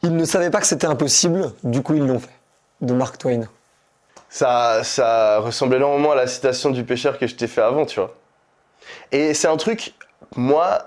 Ils ne savaient pas que c'était impossible, du coup ils l'ont fait. De Mark Twain. Ça ressemble énormément à la citation du pêcheur que je t'ai fait avant, tu vois. Et c'est un truc, moi,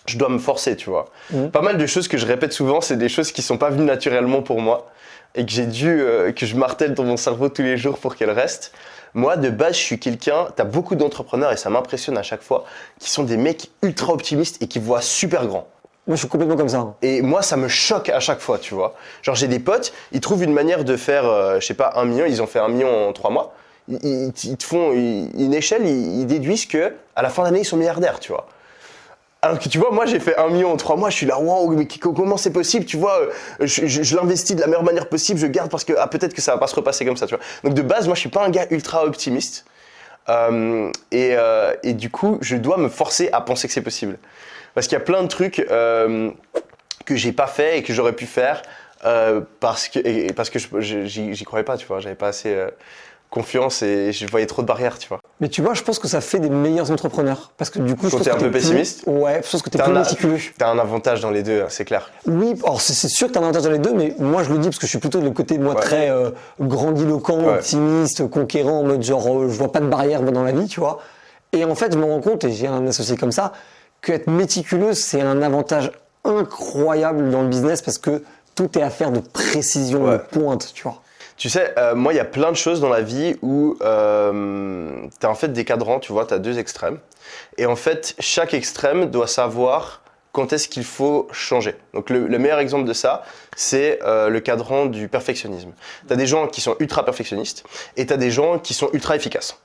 je dois me forcer, tu vois. Pas mal de choses que je répète souvent, c'est des choses qui sont pas venues naturellement pour moi et que j'ai dû, que je martèle dans mon cerveau tous les jours pour qu'elles restent. Moi, de base, je suis quelqu'un, t'as beaucoup d'entrepreneurs et ça m'impressionne à chaque fois, qui sont des mecs ultra optimistes et qui voient super grand. Moi je suis complètement comme ça. Et moi, ça me choque à chaque fois, tu vois. Genre, j'ai des potes, ils trouvent une manière de faire, je sais pas, 1 million, ils ont fait 1 million en 3 mois. Ils te font une échelle, ils déduisent que à la fin d'année, ils sont milliardaires, tu vois. Alors que tu vois, moi, j'ai fait 1 million en 3 mois, je suis là, waouh, mais comment c'est possible, tu vois, je l'investis de la meilleure manière possible, je garde parce que peut-être que ça va pas se repasser comme ça, tu vois. Donc, de base, moi, je suis pas un gars ultra optimiste. Et du coup, je dois me forcer à penser que c'est possible. Parce qu'il y a plein de trucs que j'ai pas fait et que j'aurais pu faire parce que j'y croyais pas, tu vois. J'avais pas assez confiance et je voyais trop de barrières, tu vois. Mais tu vois, je pense que ça fait des meilleurs entrepreneurs. Parce que du coup, je pense t'es que un peu pessimiste. Ouais, je pense que t'es plus méticuleux. T'as un avantage dans les deux, c'est clair. Oui, alors c'est sûr que t'as un avantage dans les deux, mais moi je le dis parce que je suis plutôt de le côté, moi, très grandiloquent, optimiste, conquérant, en mode genre, je vois pas de barrière dans la vie, tu vois. Et en fait, je me rends compte, et j'ai un associé comme ça, qu'être méticuleux, c'est un avantage incroyable dans le business parce que tout est affaire de précision, de pointe, tu vois. Tu sais, moi, il y a plein de choses dans la vie où tu as en fait des cadrans, tu vois, tu as 2 extrêmes. Et en fait, chaque extrême doit savoir quand est-ce qu'il faut changer. Donc, le meilleur exemple de ça, c'est le cadran du perfectionnisme. Tu as des gens qui sont ultra perfectionnistes et tu as des gens qui sont ultra efficaces.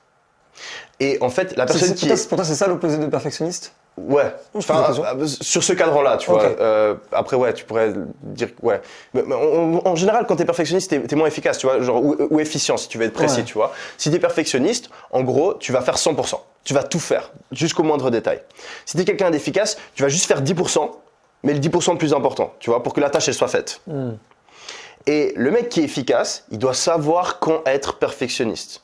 Et en fait, la personne Pour toi, c'est ça l'opposé de perfectionniste ? Ouais, enfin, sur ce cadran-là, tu vois. Après, ouais, tu pourrais dire, ouais. Mais en général, quand t'es perfectionniste, t'es moins efficace, tu vois, genre, ou efficient, si tu veux être précis, tu vois. Si t'es perfectionniste, en gros, tu vas faire 100%. Tu vas tout faire, jusqu'au moindre détail. Si t'es quelqu'un d'efficace, tu vas juste faire 10%, mais le 10% le plus important, tu vois, pour que la tâche, elle soit faite. Et le mec qui est efficace, il doit savoir quand être perfectionniste.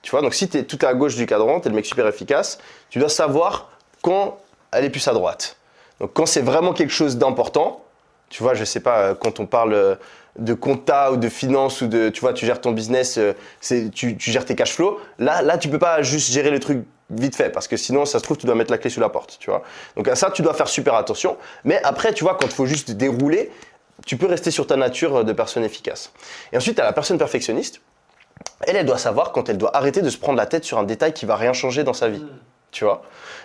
Tu vois, donc si t'es tout à gauche du cadran, t'es le mec super efficace, tu dois savoir quand aller plus à droite. Donc quand c'est vraiment quelque chose d'important, tu vois, je sais pas, quand on parle de compta ou de finance ou de, tu vois, tu gères ton business, tu gères tes cash flows, là tu peux pas juste gérer le truc vite fait parce que sinon ça se trouve tu dois mettre la clé sous la porte, tu vois. Donc à ça tu dois faire super attention, mais après tu vois quand il faut juste dérouler, tu peux rester sur ta nature de personne efficace. Et ensuite tu as la personne perfectionniste, elle doit savoir quand elle doit arrêter de se prendre la tête sur un détail qui va rien changer dans sa vie. Tu vois.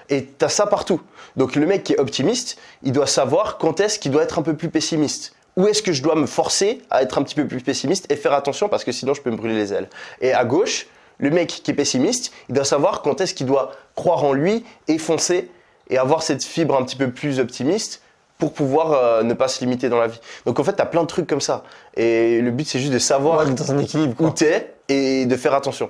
Et t'as ça partout. Donc le mec qui est optimiste, il doit savoir quand est-ce qu'il doit être un peu plus pessimiste. Où est-ce que je dois me forcer à être un petit peu plus pessimiste et faire attention parce que sinon je peux me brûler les ailes. Et à gauche, le mec qui est pessimiste, il doit savoir quand est-ce qu'il doit croire en lui et foncer et avoir cette fibre un petit peu plus optimiste pour pouvoir ne pas se limiter dans la vie. Donc en fait, t'as plein de trucs comme ça. Et le but, c'est juste de savoir dans un équilibre, où t'es et de faire attention.